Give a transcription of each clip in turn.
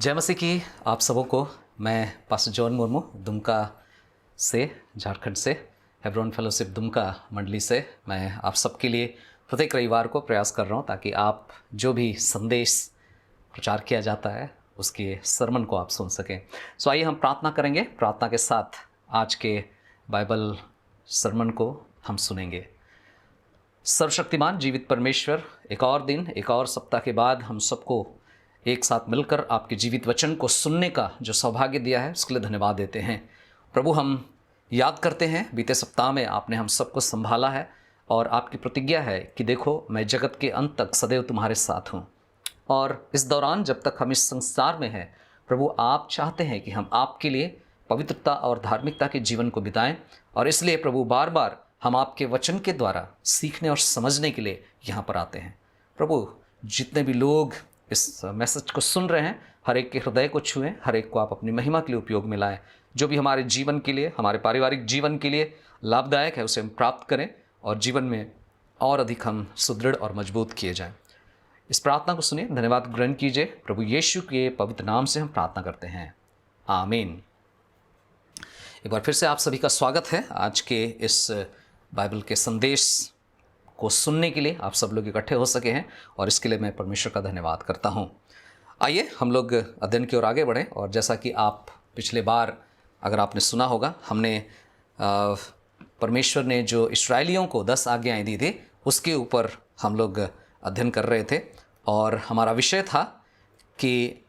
जय मसीह की आप सबों को। मैं पास्टर जॉन मुर्मू दुमका से, झारखंड से, हेब्रोन फेलोशिप दुमका मंडली से मैं आप सबके लिए प्रत्येक रविवार को प्रयास कर रहा हूं ताकि आप जो भी संदेश प्रचार किया जाता है उसके सरमन को आप सुन सकें। सो आइए हम प्रार्थना करेंगे। प्रार्थना के साथ आज के बाइबल सरमन को हम सुनेंगे। सर्वशक्तिमान जीवित परमेश्वर, एक और दिन, एक और सप्ताह के बाद हम सबको एक साथ मिलकर आपके जीवित वचन को सुनने का जो सौभाग्य दिया है उसके लिए धन्यवाद देते हैं। प्रभु, हम याद करते हैं बीते सप्ताह में आपने हम सबको संभाला है और आपकी प्रतिज्ञा है कि देखो मैं जगत के अंत तक सदैव तुम्हारे साथ हूँ। और इस दौरान जब तक हम इस संसार में हैं प्रभु, आप चाहते हैं कि हम आपके लिए पवित्रता और धार्मिकता के जीवन को बिताएं। और इसलिए प्रभु बार बार हम आपके वचन के द्वारा सीखने और समझने के लिए यहाँ पर आते हैं। प्रभु, जितने भी लोग इस मैसेज को सुन रहे हैं हर एक के हृदय को छुएं, हर एक को आप अपनी महिमा के लिए उपयोग में लाएं। जो भी हमारे जीवन के लिए, हमारे पारिवारिक जीवन के लिए लाभदायक है उसे हम प्राप्त करें और जीवन में और अधिक हम सुदृढ़ और मजबूत किए जाएं। इस प्रार्थना को सुनिए, धन्यवाद ग्रहण कीजिए। प्रभु यीशु के पवित्र नाम से हम प्रार्थना करते हैं, आमीन। एक बार फिर से आप सभी का स्वागत है आज के इस बाइबल के संदेश को सुनने के लिए आप सब लोग इकट्ठे हो सके हैं और इसके लिए मैं परमेश्वर का धन्यवाद करता हूं। आइए हम लोग अध्ययन की ओर आगे बढ़ें। और जैसा कि आप पिछले बार अगर आपने सुना होगा, हमने परमेश्वर ने जो इस्राएलियों को 10 आज्ञाएं दी थी उसके ऊपर हम लोग अध्ययन कर रहे थे। और हमारा विषय था कि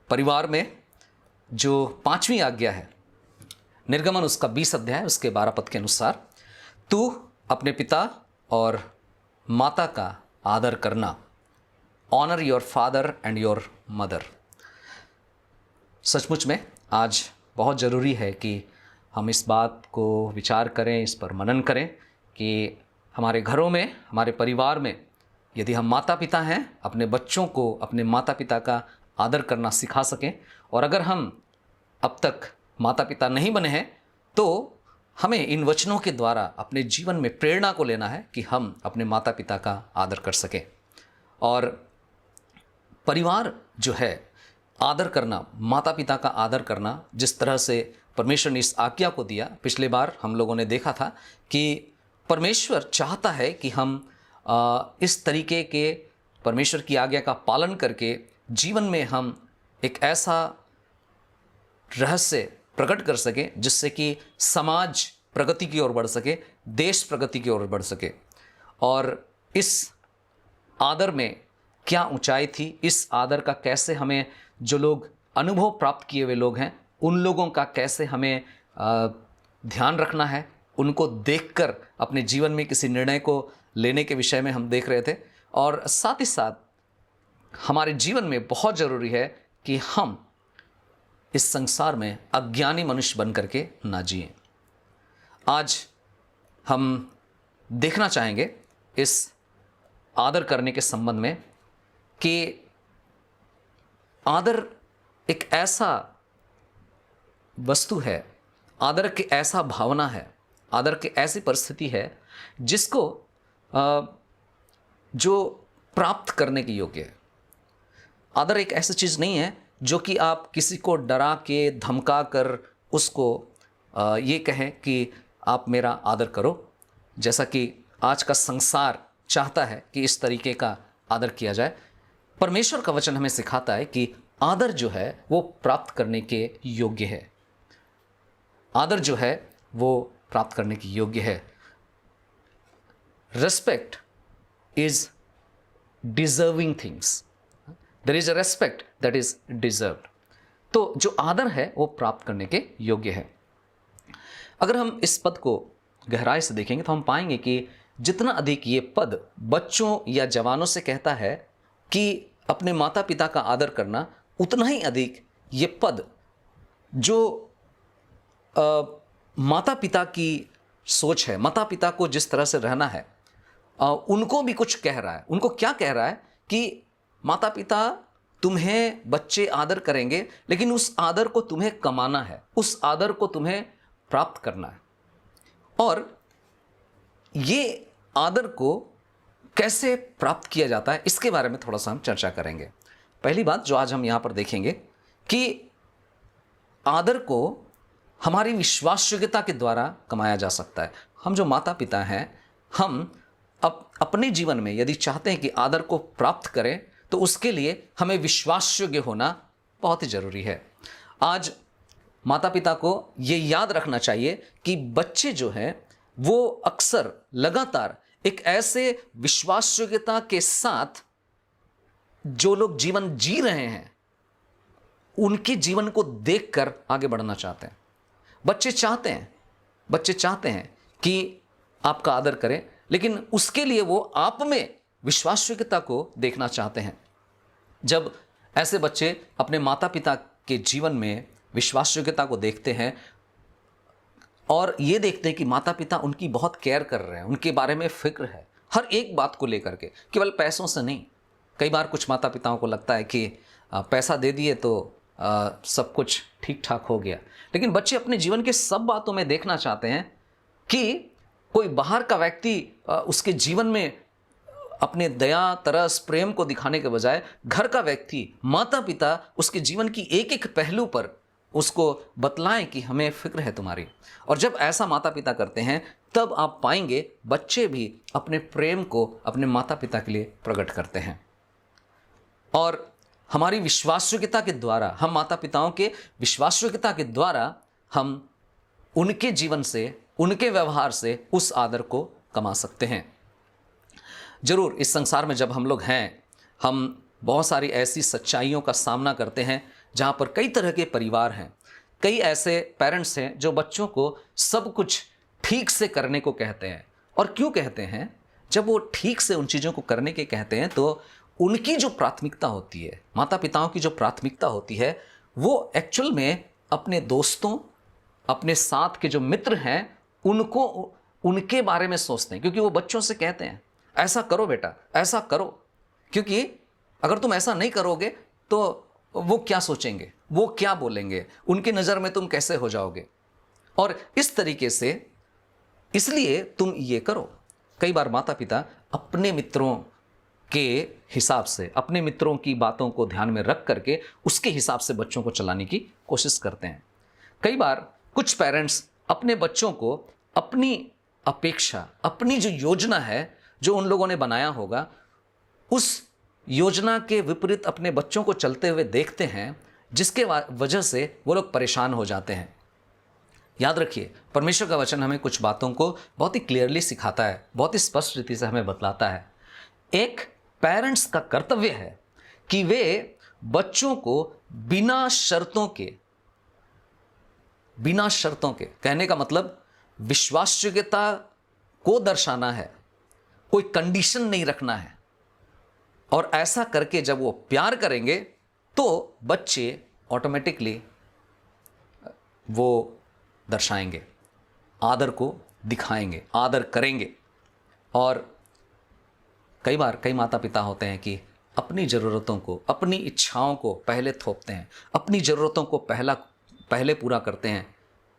परिवार में जो 5वीं आज्ञा है, निर्गमन उसका 20 अध्याय उसके 12 पद के अनुसार, तू अपने पिता और माता का आदर करना, honour your father and your mother. सचमुच में आज बहुत ज़रूरी है कि हम इस बात को विचार करें, इस पर मनन करें कि हमारे घरों में, हमारे परिवार में यदि हम माता पिता हैं, अपने बच्चों को अपने माता पिता का आदर करना सिखा सकें। और अगर हम अब तक माता पिता नहीं बने हैं तो हमें इन वचनों के द्वारा अपने जीवन में प्रेरणा को लेना है कि हम अपने माता पिता का आदर कर सकें। और परिवार जो है, आदर करना, माता पिता का आदर करना, जिस तरह से परमेश्वर ने इस आज्ञा को दिया, पिछले बार हम लोगों ने देखा था कि परमेश्वर चाहता है कि हम इस तरीके के परमेश्वर की आज्ञा का पालन करके जीवन में हम एक ऐसा रहस्य प्रकट कर सके जिससे कि समाज प्रगति की ओर बढ़ सके, देश प्रगति की ओर बढ़ सके। और इस आदर में क्या ऊंचाई थी, इस आदर का कैसे हमें, जो लोग अनुभव प्राप्त किए हुए लोग हैं उन लोगों का कैसे हमें ध्यान रखना है, उनको देखकर अपने जीवन में किसी निर्णय को लेने के विषय में हम देख रहे थे। और साथ ही साथ हमारे जीवन में बहुत ज़रूरी है कि हम इस संसार में अज्ञानी मनुष्य बन करके ना जिएं। आज हम देखना चाहेंगे इस आदर करने के संबंध में कि आदर एक ऐसा वस्तु है, आदर की ऐसा भावना है, आदर की ऐसी परिस्थिति है जिसको जो प्राप्त करने की योग्य है। आदर एक ऐसी चीज़ नहीं है जो कि आप किसी को डरा के, धमका कर उसको ये कहें कि आप मेरा आदर करो, जैसा कि आज का संसार चाहता है कि इस तरीके का आदर किया जाए। परमेश्वर का वचन हमें सिखाता है कि आदर जो है वो प्राप्त करने के योग्य है। आदर जो है वो प्राप्त करने की योग्य है। Respect is deserving things. There is a respect that is deserved. तो जो आदर है वो प्राप्त करने के योग्य है। अगर हम इस पद को गहराई से देखेंगे तो हम पाएंगे कि जितना अधिक ये पद बच्चों या जवानों से कहता है कि अपने माता पिता का आदर करना, उतना ही अधिक ये पद जो माता पिता की सोच है, माता पिता को जिस तरह से रहना है, उनको भी कुछ कह रहा है। उनको क्या कह रहा है कि माता पिता तुम्हें बच्चे आदर करेंगे, लेकिन उस आदर को तुम्हें कमाना है, उस आदर को तुम्हें प्राप्त करना है। और ये आदर को कैसे प्राप्त किया जाता है इसके बारे में थोड़ा सा हम चर्चा करेंगे। पहली बात जो आज हम यहाँ पर देखेंगे कि आदर को हमारी विश्वास योग्यता के द्वारा कमाया जा सकता है। हम जो माता पिता हैं, हम अपने जीवन में यदि चाहते हैं कि आदर को प्राप्त करें तो उसके लिए हमें विश्वास योग्य होना बहुत ही जरूरी है। आज माता पिता को ये याद रखना चाहिए कि बच्चे जो हैं वो अक्सर लगातार एक ऐसे विश्वास योग्यता के साथ जो लोग जीवन जी रहे हैं उनके जीवन को देखकर आगे बढ़ना चाहते हैं। बच्चे चाहते हैं कि आपका आदर करें, लेकिन उसके लिए वो आप में विश्वास योग्यता को देखना चाहते हैं। जब ऐसे बच्चे अपने माता पिता के जीवन में विश्वास योग्यता को देखते हैं और ये देखते हैं कि माता पिता उनकी बहुत केयर कर रहे हैं, उनके बारे में फिक्र है हर एक बात को लेकर के, केवल पैसों से नहीं। कई बार कुछ माता पिताओं को लगता है कि पैसा दे दिए तो सब कुछ ठीक ठाक हो गया, लेकिन बच्चे अपने जीवन के सब बातों में देखना चाहते हैं कि कोई बाहर का व्यक्ति उसके जीवन में अपने दया, तरस, प्रेम को दिखाने के बजाय घर का व्यक्ति, माता पिता उसके जीवन की एक एक पहलू पर उसको बतलाएं कि हमें फिक्र है तुम्हारी। और जब ऐसा माता पिता करते हैं तब आप पाएंगे बच्चे भी अपने प्रेम को अपने माता पिता के लिए प्रकट करते हैं। और हमारी विश्वास योग्यता के द्वारा, हम माता पिताओं के विश्वास योग्यता के द्वारा हम उनके जीवन से, उनके व्यवहार से उस आदर को कमा सकते हैं। जरूर इस संसार में जब हम लोग हैं, हम बहुत सारी ऐसी सच्चाइयों का सामना करते हैं जहाँ पर कई तरह के परिवार हैं, कई ऐसे पेरेंट्स हैं जो बच्चों को सब कुछ ठीक से करने को कहते हैं। और क्यों कहते हैं? जब वो ठीक से उन चीज़ों को करने के कहते हैं तो उनकी जो प्राथमिकता होती है, माता पिताओं की जो प्राथमिकता होती है, वो एक्चुअल में अपने दोस्तों, अपने साथ के जो मित्र हैं उनको, उनके बारे में सोचते हैं। क्योंकि वो बच्चों से कहते हैं ऐसा करो बेटा, ऐसा करो, क्योंकि अगर तुम ऐसा नहीं करोगे तो वो क्या सोचेंगे, वो क्या बोलेंगे, उनकी नज़र में तुम कैसे हो जाओगे। और इस तरीके से इसलिए तुम ये करो। कई बार माता पिता अपने मित्रों के हिसाब से, अपने मित्रों की बातों को ध्यान में रख करके उसके हिसाब से बच्चों को चलाने की कोशिश करते हैं। कई बार कुछ पेरेंट्स अपने बच्चों को अपनी अपेक्षा, अपनी जो योजना है जो उन लोगों ने बनाया होगा, उस योजना के विपरीत अपने बच्चों को चलते हुए देखते हैं, जिसके वजह से वो लोग परेशान हो जाते हैं। याद रखिए, परमेश्वर का वचन हमें कुछ बातों को बहुत ही क्लियरली सिखाता है, बहुत ही स्पष्ट रीति से हमें बतलाता है। एक पेरेंट्स का कर्तव्य है कि वे बच्चों को बिना शर्तों के, कहने का मतलब विश्वास योग्यता को दर्शाना है, कोई कंडीशन नहीं रखना है। और ऐसा करके जब वो प्यार करेंगे तो बच्चे ऑटोमेटिकली वो दर्शाएंगे, आदर को दिखाएंगे, आदर करेंगे। और कई बार कई माता पिता होते हैं कि अपनी ज़रूरतों को, अपनी इच्छाओं को पहले थोपते हैं, अपनी ज़रूरतों को पहले पूरा करते हैं,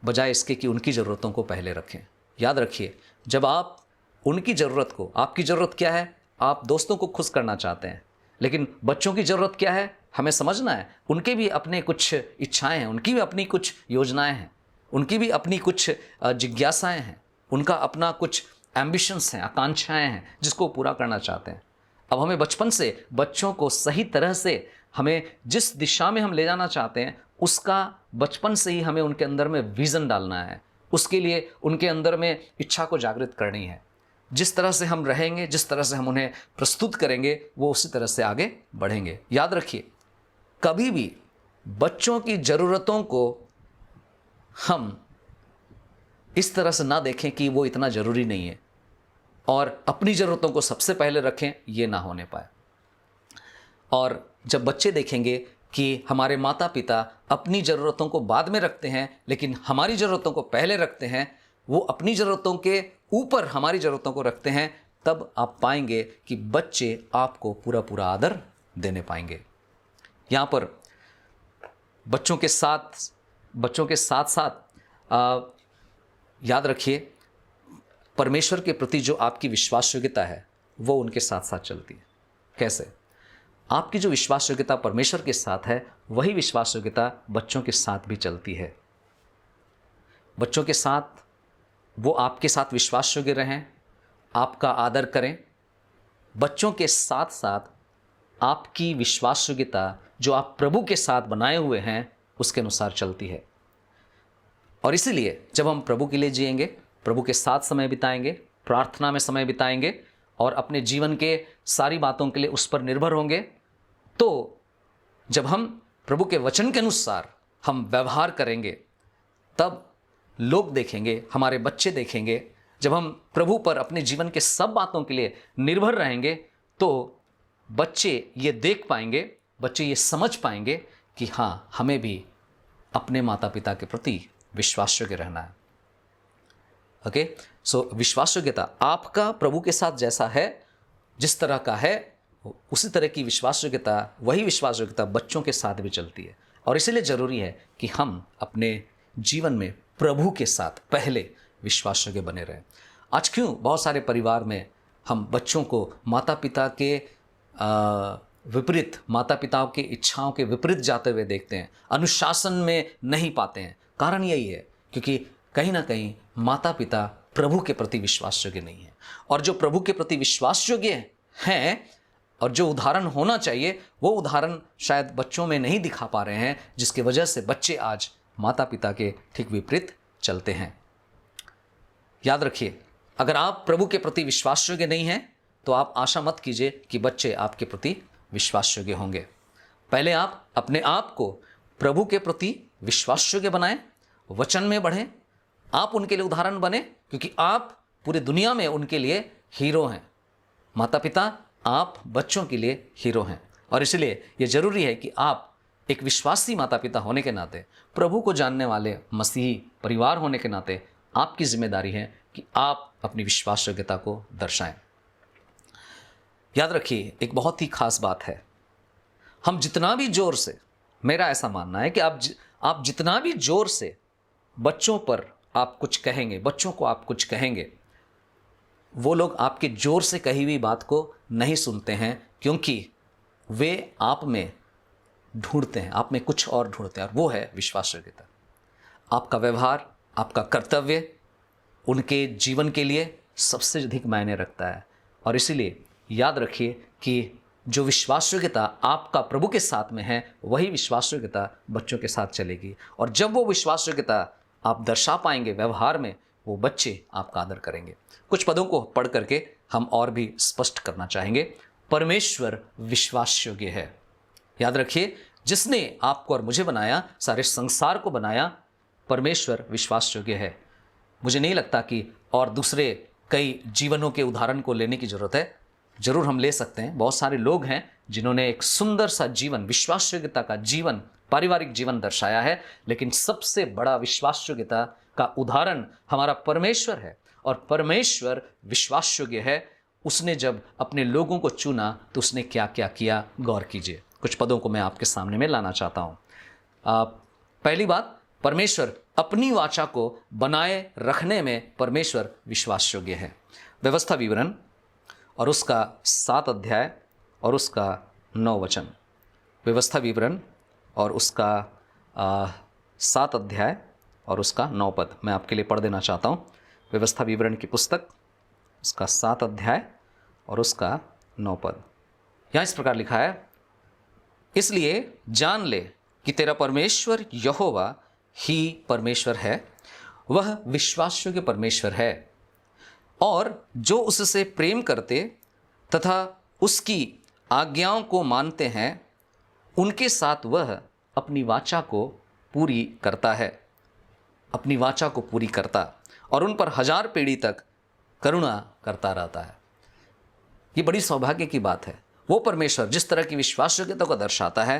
बजाय इसके कि उनकी ज़रूरतों को पहले रखें। याद रखिए, जब आप उनकी ज़रूरत को, आपकी ज़रूरत क्या है? आप दोस्तों को खुश करना चाहते हैं, लेकिन बच्चों की ज़रूरत क्या है हमें समझना है। उनके भी अपने कुछ इच्छाएं हैं, उनकी भी अपनी कुछ योजनाएं हैं, उनकी भी अपनी कुछ जिज्ञासाएं हैं, उनका अपना कुछ एम्बिशंस हैं, आकांक्षाएं हैं जिसको पूरा करना चाहते हैं। अब हमें बचपन से बच्चों को सही तरह से, हमें जिस दिशा में हम ले जाना चाहते हैं उसका बचपन से ही हमें उनके अंदर में विज़न डालना है। उसके लिए उनके अंदर में इच्छा को जागृत करनी है। जिस तरह से हम रहेंगे, जिस तरह से हम उन्हें प्रस्तुत करेंगे, वो उसी तरह से आगे बढ़ेंगे। याद रखिए, कभी भी बच्चों की ज़रूरतों को हम इस तरह से ना देखें कि वो इतना ज़रूरी नहीं है और अपनी ज़रूरतों को सबसे पहले रखें, ये ना होने पाए। और जब बच्चे देखेंगे कि हमारे माता पिता अपनी ज़रूरतों को बाद में रखते हैं लेकिन हमारी ज़रूरतों को पहले रखते हैं, वो अपनी ज़रूरतों के ऊपर हमारी ज़रूरतों को रखते हैं, तब आप पाएंगे कि बच्चे आपको पूरा पूरा आदर देने पाएंगे। यहाँ पर बच्चों के साथ साथ याद रखिए, परमेश्वर के प्रति जो आपकी विश्वास योग्यता है वो उनके साथ साथ चलती है। कैसे? आपकी जो विश्वास योग्यता परमेश्वर के साथ है, वही विश्वास योग्यता बच्चों के साथ भी चलती है। बच्चों के साथ वो आपके साथ विश्वास योग्य रहें, आपका आदर करें। बच्चों के साथ साथ आपकी विश्वास योग्यता जो आप प्रभु के साथ बनाए हुए हैं उसके अनुसार चलती है। और इसीलिए जब हम प्रभु के लिए जिएंगे, प्रभु के साथ समय बिताएंगे, प्रार्थना में समय बिताएंगे और अपने जीवन के सारी बातों के लिए उस पर निर्भर होंगे, तो जब हम प्रभु के वचन के अनुसार हम व्यवहार करेंगे, तब लोग देखेंगे, हमारे बच्चे देखेंगे। जब हम प्रभु पर अपने जीवन के सब बातों के लिए निर्भर रहेंगे, तो बच्चे ये देख पाएंगे, बच्चे ये समझ पाएंगे कि हाँ, हमें भी अपने माता पिता के प्रति विश्वास योग्य रहना है। ओके, सो विश्वास योग्यता आपका प्रभु के साथ जैसा है, जिस तरह का है, उसी तरह की विश्वास योग्यता, वही विश्वास योग्यता बच्चों के साथ भी चलती है। और इसीलिए ज़रूरी है कि हम अपने जीवन में प्रभु के साथ पहले विश्वास योग्य बने रहें। आज क्यों बहुत सारे परिवार में हम बच्चों को माता पिता के विपरीत, माता पिताओं की इच्छाओं के विपरीत जाते हुए देखते हैं, अनुशासन में नहीं पाते हैं? कारण यही है क्योंकि कहीं ना कहीं माता पिता प्रभु के प्रति विश्वास योग्य नहीं है। और जो प्रभु के प्रति विश्वास योग्य हैं और जो उदाहरण होना चाहिए, वो उदाहरण शायद बच्चों में नहीं दिखा पा रहे हैं, जिसकी वजह से बच्चे आज माता पिता के ठीक विपरीत चलते हैं। याद रखिए, अगर आप प्रभु के प्रति विश्वास योग्य नहीं हैं, तो आप आशा मत कीजिए कि बच्चे आपके प्रति विश्वास योग्य होंगे। पहले आप अपने आप को प्रभु के प्रति विश्वास योग्य बनाएं, वचन में बढ़ें, आप उनके लिए उदाहरण बने, क्योंकि आप पूरी दुनिया में उनके लिए हीरो हैं। माता पिता, आप बच्चों के लिए हीरो हैं। और इसलिए ये जरूरी है कि आप एक विश्वासी माता पिता होने के नाते, प्रभु को जानने वाले मसीही परिवार होने के नाते, आपकी जिम्मेदारी है कि आप अपनी विश्वास योग्यता को दर्शाएं। याद रखिए, एक बहुत ही खास बात है, हम जितना भी जोर से, मेरा ऐसा मानना है कि आप जितना भी जोर से बच्चों पर आप कुछ कहेंगे, बच्चों को आप कुछ कहेंगे, वो लोग आपके जोर से कही हुई बात को नहीं सुनते हैं, क्योंकि वे आप में ढूंढते हैं, आप में कुछ और ढूंढते हैं, और वो है विश्वास योग्यता। आपका व्यवहार, आपका कर्तव्य उनके जीवन के लिए सबसे अधिक मायने रखता है। और इसीलिए याद रखिए कि जो विश्वास योग्यता आपका प्रभु के साथ में है, वही विश्वास योग्यता बच्चों के साथ चलेगी। और जब वो विश्वास योग्यता आप दर्शा पाएंगे व्यवहार में, वो बच्चे आपका आदर करेंगे। कुछ पदों को पढ़ करके हम और भी स्पष्ट करना चाहेंगे। परमेश्वर विश्वास योग्य है। याद रखिए, जिसने आपको और मुझे बनाया, सारे संसार को बनाया, परमेश्वर विश्वास योग्य है। मुझे नहीं लगता कि और दूसरे कई जीवनों के उदाहरण को लेने की जरूरत है। जरूर हम ले सकते हैं, बहुत सारे लोग हैं जिन्होंने एक सुंदर सा जीवन, विश्वास योग्यता का जीवन, पारिवारिक जीवन दर्शाया है, लेकिन सबसे बड़ा विश्वास योग्यता का उदाहरण हमारा परमेश्वर है। और परमेश्वर विश्वास योग्य है। उसने जब अपने लोगों को चुना तो उसने क्या क्या किया, गौर कीजिए। कुछ पदों को मैं आपके सामने में लाना चाहता हूँ। पहली बात, परमेश्वर अपनी वाचा को बनाए रखने में परमेश्वर विश्वास योग्य है। व्यवस्था विवरण और उसका 7 अध्याय और उसका 9 वचन। व्यवस्था विवरण और उसका 7 अध्याय और उसका 9 पद मैं आपके लिए पढ़ देना चाहता हूँ। व्यवस्था विवरण की पुस्तक, उसका 7 अध्याय और उसका 9 पद। यहाँ इस प्रकार लिखा है, इसलिए जान ले कि तेरा परमेश्वर यहोवा ही परमेश्वर है, वह विश्वास योग्य परमेश्वर है, और जो उससे प्रेम करते तथा उसकी आज्ञाओं को मानते हैं, उनके साथ वह अपनी वाचा को पूरी करता है, अपनी वाचा को पूरी करता, और उन पर 1000 पीढ़ी तक करुणा करता रहता है। ये बड़ी सौभाग्य की बात है। वो परमेश्वर जिस तरह की विश्वास योग्यता को दर्शाता है,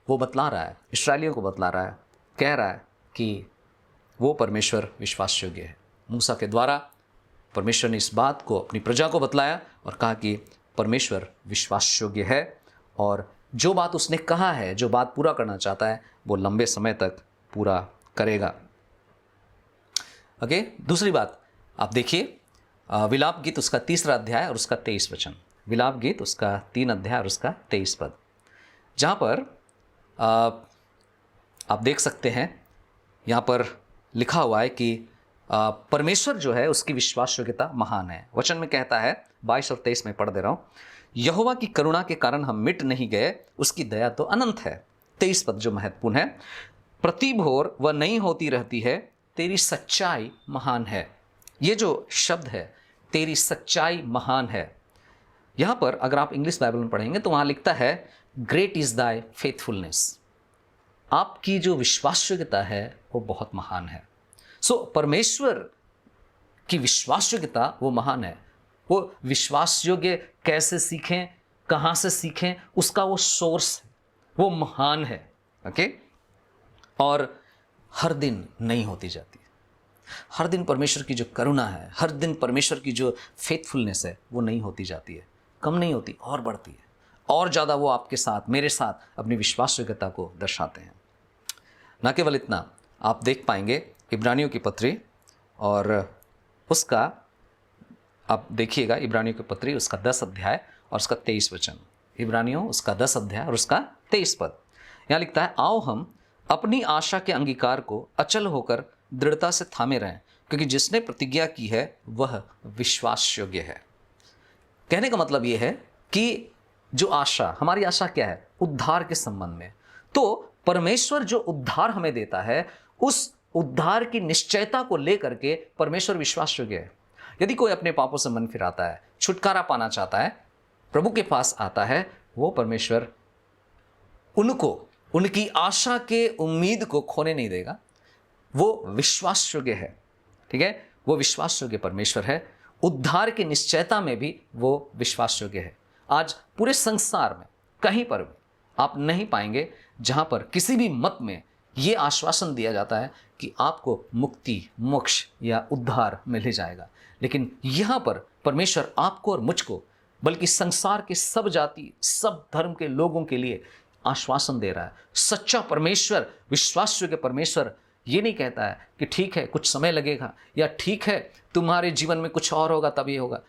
वो बतला रहा है, इस्राएलियों को बतला रहा है, कह रहा है कि वो परमेश्वर विश्वास योग्य है। मूसा के द्वारा परमेश्वर ने इस बात को अपनी प्रजा को बतलाया और कहा कि परमेश्वर विश्वास योग्य है, और जो बात उसने कहा है, जो बात पूरा करना चाहता है, वो लंबे समय तक पूरा करेगा। ओके, दूसरी बात आप देखिए, विलाप गीत उसका 3 अध्याय और उसका 23 वचन। विलाप गीत उसका 3 अध्याय और उसका 23 पद। जहाँ पर आप देख सकते हैं, यहाँ पर लिखा हुआ है कि परमेश्वर जो है उसकी विश्वास योग्यता महान है। वचन में कहता है, 22 और 23 में पढ़ दे रहा हूँ, यहोवा की करुणा के कारण हम मिट नहीं गए, उसकी दया तो अनंत है। 23 पद जो महत्वपूर्ण है, प्रति भोर वह नहीं होती रहती है, तेरी सच्चाई महान है। ये जो शब्द है, तेरी सच्चाई महान है, यहाँ पर अगर आप इंग्लिश बाइबल में पढ़ेंगे तो वहाँ लिखता है, ग्रेट इज दाई फेथफुलनेस। आपकी जो विश्वास योग्यता है वो बहुत महान है। सो परमेश्वर की विश्वास योग्यता वो महान है। वो विश्वास योग्य कैसे सीखें, कहाँ से सीखें, उसका वो सोर्स है, वो महान है। ओके, और हर दिन नहीं होती जाती। हर दिन परमेश्वर की जो करुणा है, हर दिन परमेश्वर की जो फेथफुलनेस है वो नहीं होती जाती है, कम नहीं होती और बढ़ती है, और ज़्यादा वो आपके साथ, मेरे साथ अपनी विश्वास योग्यता को दर्शाते हैं। न केवल इतना, आप देख पाएंगे इब्रानियों की पत्री और उसका, आप देखिएगा इब्रानियों की पत्री उसका 10 अध्याय और उसका 23 वचन। इब्रानियों उसका 10 अध्याय और उसका 23 पद। यहाँ लिखता है, आओ हम अपनी आशा के अंगीकार को अचल होकर दृढ़ता से थामे रहें, क्योंकि जिसने प्रतिज्ञा की है वह विश्वास योग्य है। कहने का मतलब यह है कि जो आशा, हमारी आशा क्या है? उद्धार के संबंध में। तो परमेश्वर जो उद्धार हमें देता है, उस उद्धार की निश्चयता को लेकर के परमेश्वर विश्वास योग्य है। यदि कोई अपने पापों से मन फिराता है, छुटकारा पाना चाहता है, प्रभु के पास आता है, वो परमेश्वर उनको, उनकी आशा के उम्मीद को खोने नहीं देगा। वो विश्वास योग्य है। ठीक है, वो विश्वास योग्य परमेश्वर है। उद्धार की निश्चयता में भी वो विश्वास योग्य है। आज पूरे संसार में कहीं पर भी आप नहीं पाएंगे जहां पर किसी भी मत में ये आश्वासन दिया जाता है कि आपको मुक्ति, मोक्ष या उद्धार मिल ही जाएगा। लेकिन यहाँ पर परमेश्वर आपको और मुझको, बल्कि संसार के सब जाति, सब धर्म के लोगों के लिए आश्वासन दे रहा है। सच्चा परमेश्वर, विश्वास योग्य परमेश्वर ये नहीं कहता है कि ठीक है कुछ समय लगेगा, या ठीक है तुम्हारे जीवन में कुछ और होगा तब ये होगा।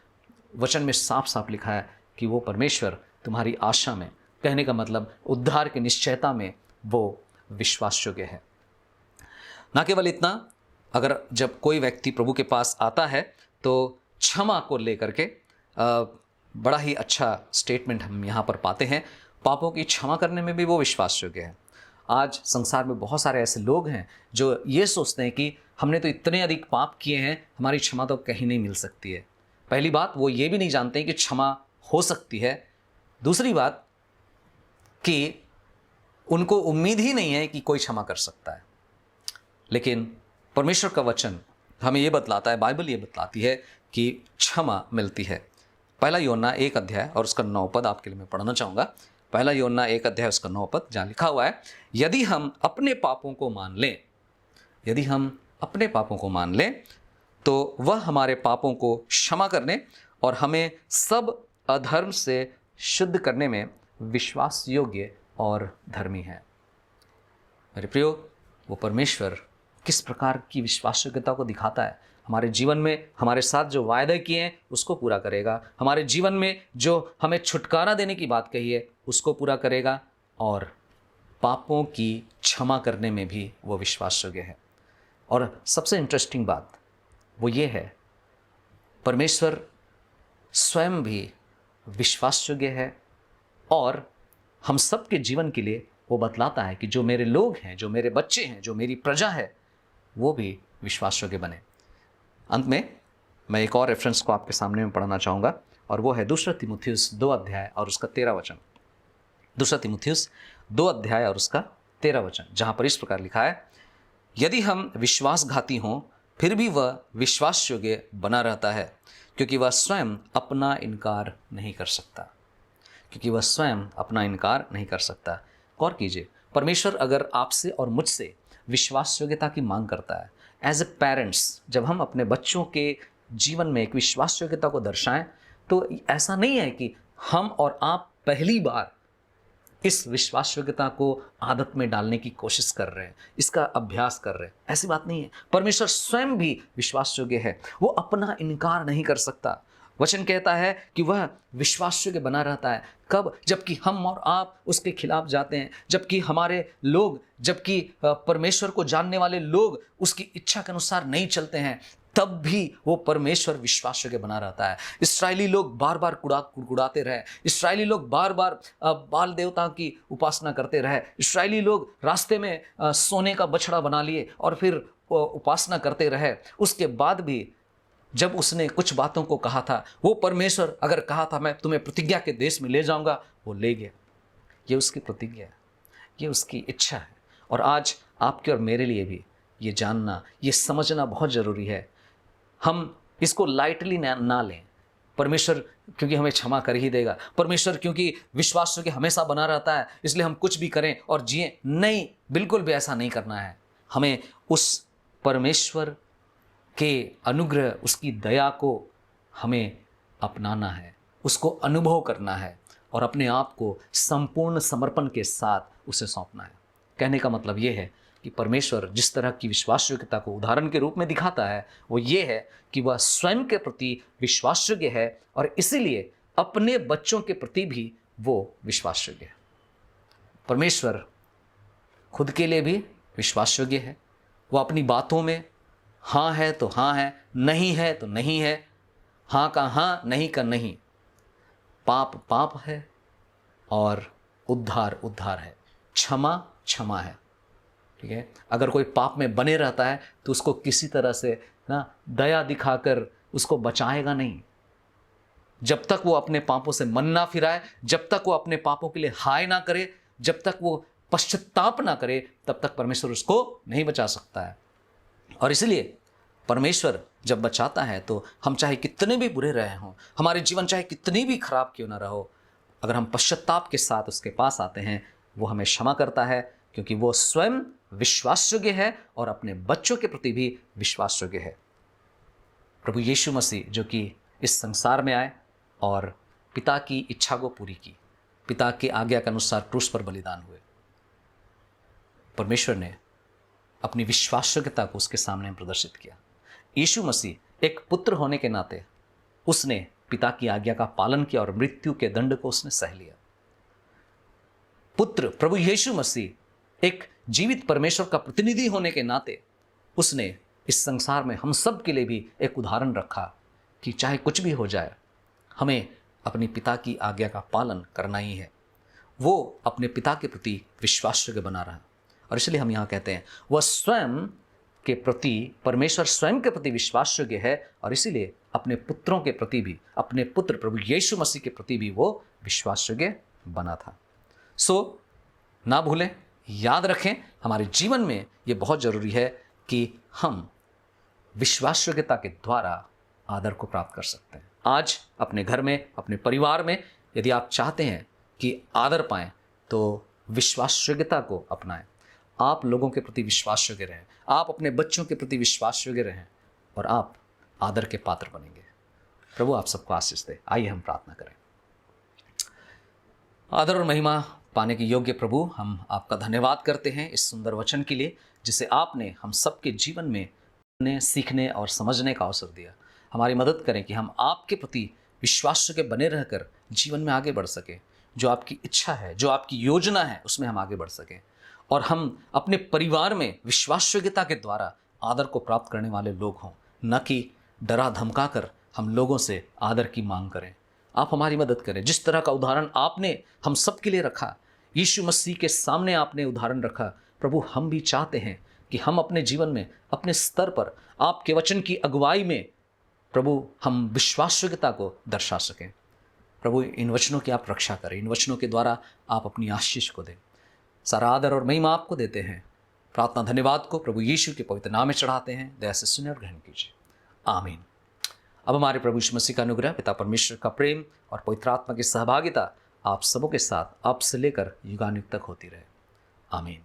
वचन में साफ साफ लिखा है कि वो परमेश्वर तुम्हारी आशा में, कहने का मतलब उद्धार की निश्चयता में, वो विश्वास योग्य है। ना केवल इतना, अगर जब कोई व्यक्ति प्रभु के पास आता है तो क्षमा को लेकर के बड़ा ही अच्छा स्टेटमेंट हम यहाँ पर पाते हैं। पापों की क्षमा करने में भी वो विश्वास योग्य है। आज संसार में बहुत सारे ऐसे लोग हैं जो ये सोचते हैं कि हमने तो इतने अधिक पाप किए हैं, हमारी क्षमा तो कहीं नहीं मिल सकती है। पहली बात, वो ये भी नहीं जानते हैं कि क्षमा हो सकती है। दूसरी बात कि उनको उम्मीद ही नहीं है कि कोई क्षमा कर सकता है। लेकिन परमेश्वर का वचन हमें ये बतलाता है, बाइबल ये बतलाती है कि क्षमा मिलती है। पहला यूहन्ना 1 अध्याय और उसका 9 पद आपके लिए मैं पढ़ना चाहूँगा। पहला यूहन्ना 1 अध्याय उसका 9 पद, जहाँ लिखा हुआ है, यदि हम अपने पापों को मान लें, यदि हम अपने पापों को मान लें तो वह हमारे पापों को क्षमा करने और हमें सब अधर्म से शुद्ध करने में विश्वास योग्य और धर्मी है। मेरे प्रियो, वो परमेश्वर किस प्रकार की विश्वास योग्यता को दिखाता है। हमारे जीवन में हमारे साथ जो वायदे किए हैं उसको पूरा करेगा। हमारे जीवन में जो हमें छुटकारा देने की बात कही है उसको पूरा करेगा, और पापों की क्षमा करने में भी वो विश्वास योग्य है। और सबसे इंटरेस्टिंग बात वो ये है, परमेश्वर स्वयं भी विश्वास योग्य है, और हम सब के जीवन के लिए वो बतलाता है कि जो मेरे लोग हैं, जो मेरे बच्चे हैं, जो मेरी प्रजा है, वो भी विश्वास योग्य बने। अंत में मैं एक और रेफरेंस को आपके सामने में पढ़ना चाहूँगा, और वो है 2 तीमुथियुस 2 अध्याय और उसका 13 वचन। 2 तीमुथियुस 2 अध्याय और उसका 13 वचन, जहाँ पर इस प्रकार लिखा है, यदि हम विश्वासघाती हों फिर भी वह विश्वास योग्य बना रहता है, क्योंकि वह स्वयं अपना इनकार नहीं कर सकता। क्योंकि वह स्वयं अपना इनकार नहीं कर सकता। गौर कीजिए, परमेश्वर अगर आपसे और मुझसे विश्वास योग्यता की मांग करता है, एज ए पेरेंट्स, जब हम अपने बच्चों के जीवन में एक विश्वास योग्यता को दर्शाएं, तो ऐसा नहीं है कि हम और आप पहली बार इस विश्वास योग्यता को आदत में डालने की कोशिश कर रहे हैं, इसका अभ्यास कर रहे हैं। ऐसी बात नहीं है। परमेश्वर स्वयं भी विश्वास योग्य है। वो अपना इनकार नहीं कर सकता। वचन कहता है कि वह विश्वास योग्य बना रहता है। कब? जबकि हम और आप उसके खिलाफ जाते हैं, जबकि परमेश्वर को जानने वाले लोग उसकी इच्छा के अनुसार नहीं चलते हैं, तब भी वो परमेश्वर विश्वास योग्य बना रहता है। इस्राएली लोग बार बार कुड़कुड़ाते रहे, इस्राएली लोग बार बार बाल देवता की उपासना करते रहे, इस्राएली लोग रास्ते में सोने का बछड़ा बना लिए और फिर उपासना करते रहे। उसके बाद भी जब उसने कुछ बातों को कहा था, वो परमेश्वर अगर कहा था मैं तुम्हें प्रतिज्ञा के देश में ले जाऊंगा, वो ले गया। ये उसकी प्रतिज्ञा है, ये उसकी इच्छा है। और आज आपके और मेरे लिए भी ये जानना, ये समझना बहुत ज़रूरी है। हम इसको लाइटली ना लें। परमेश्वर क्योंकि हमें क्षमा कर ही देगा, परमेश्वर क्योंकि विश्वास के हमेशा बना रहता है, इसलिए हम कुछ भी करें और जिए। नहीं, बिल्कुल भी ऐसा नहीं करना है। हमें उस परमेश्वर के अनुग्रह, उसकी दया को हमें अपनाना है, उसको अनुभव करना है और अपने आप को संपूर्ण समर्पण के साथ उसे सौंपना है। कहने का मतलब ये है कि परमेश्वर जिस तरह की विश्वासयोग्यता को उदाहरण के रूप में दिखाता है, वो ये है कि वह स्वयं के प्रति विश्वासयोग्य है और इसीलिए अपने बच्चों के प्रति भी वो विश्वासयोग्य है। परमेश्वर खुद के लिए भी विश्वासयोग्य है। वो अपनी बातों में हाँ है तो हाँ है, नहीं है तो नहीं है, हाँ का हाँ, नहीं का नहीं। पाप पाप है और उद्धार उद्धार है, क्षमा क्षमा है। ठीक है, अगर कोई पाप में बने रहता है तो उसको किसी तरह से ना दया दिखाकर उसको बचाएगा नहीं। जब तक वो अपने पापों से मन ना फिराए, जब तक वो अपने पापों के लिए हाय ना करे, जब तक वो पश्चाताप ना करे, तब तक परमेश्वर उसको नहीं बचा सकता है। और इसलिए परमेश्वर जब बचाता है तो हम चाहे कितने भी बुरे रहे हों, हमारे जीवन चाहे कितनी भी खराब क्यों ना रहो, अगर हम पश्चाताप के साथ उसके पास आते हैं, वो हमें क्षमा करता है, क्योंकि वो स्वयं विश्वासयोग्य है और अपने बच्चों के प्रति भी विश्वासयोग्य है। प्रभु यीशु मसीह जो कि इस संसार में आए और पिता की इच्छा को पूरी की, पिता की आज्ञा के अनुसार क्रूस पर बलिदान हुए। परमेश्वर ने अपनी विश्वासयोग्यता को उसके सामने प्रदर्शित किया। यीशु मसीह एक पुत्र होने के नाते उसने पिता की आज्ञा का पालन किया और मृत्यु के दंड को उसने सह लिया। पुत्र प्रभु यीशु मसीह एक जीवित परमेश्वर का प्रतिनिधि होने के नाते उसने इस संसार में हम सब के लिए भी एक उदाहरण रखा कि चाहे कुछ भी हो जाए, हमें अपने पिता की आज्ञा का पालन करना ही है। वो अपने पिता के प्रति विश्वासयोग्य बना रहा, और इसलिए हम यहाँ कहते हैं वह स्वयं के प्रति, परमेश्वर स्वयं के प्रति विश्वासयोग्य है और इसीलिए अपने पुत्रों के प्रति भी, अपने पुत्र प्रभु यीशु मसीह के प्रति भी वो विश्वासयोग्य बना था। सो ना भूलें, याद रखें, हमारे जीवन में ये बहुत ज़रूरी है कि हम विश्वासयोग्यता के द्वारा आदर को प्राप्त कर सकते हैं। आज अपने घर में, अपने परिवार में यदि आप चाहते हैं कि आदर पाएं तो विश्वासयोग्यता को अपनाएं। आप लोगों के प्रति विश्वासयोग्य रहें, आप अपने बच्चों के प्रति विश्वासयोग्य रहें और आप आदर के पात्र बनेंगे। प्रभु आप सबको आशीष दे। आइए हम प्रार्थना करें। आदर और महिमा पाने के योग्य प्रभु, हम आपका धन्यवाद करते हैं इस सुंदर वचन के लिए जिसे आपने हम सबके जीवन में सीखने और समझने का अवसर दिया। हमारी मदद करें कि हम आपके प्रति विश्वासयोग्य बने रहकर जीवन में आगे बढ़ सकें। जो आपकी इच्छा है, जो आपकी योजना है, उसमें हम आगे बढ़ सकें और हम अपने परिवार में विश्वासयोग्यता के द्वारा आदर को प्राप्त करने वाले लोग हों, न कि डरा धमका कर हम लोगों से आदर की मांग करें। आप हमारी मदद करें। जिस तरह का उदाहरण आपने हम सब के लिए रखा, यीशु मसीह के सामने आपने उदाहरण रखा, प्रभु हम भी चाहते हैं कि हम अपने जीवन में, अपने स्तर पर आपके वचन की अगुवाई में प्रभु हम विश्वासयोग्यता को दर्शा सकें। प्रभु इन वचनों की आप रक्षा करें, इन वचनों के द्वारा आप अपनी आशीष को दें। सारा आदर और महिमा आपको देते हैं। प्रार्थना धन्यवाद को प्रभु यीशु के पवित्र नाम में चढ़ाते हैं। दया से सुने और ग्रहण कीजिए। आमीन। अब हमारे प्रभु यीशु मसीह का अनुग्रह, पिता परमेश्वर का प्रेम और पवित्र आत्मा की सहभागिता आप सबों के साथ अब से लेकर युगानुग तक होती रहे। आमीन।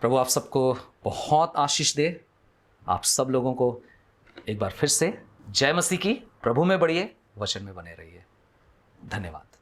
प्रभु आप सबको बहुत आशीष दे। आप सब लोगों को एक बार फिर से जय मसीह की। प्रभु में बढ़िए, वचन में बने रहिए। धन्यवाद।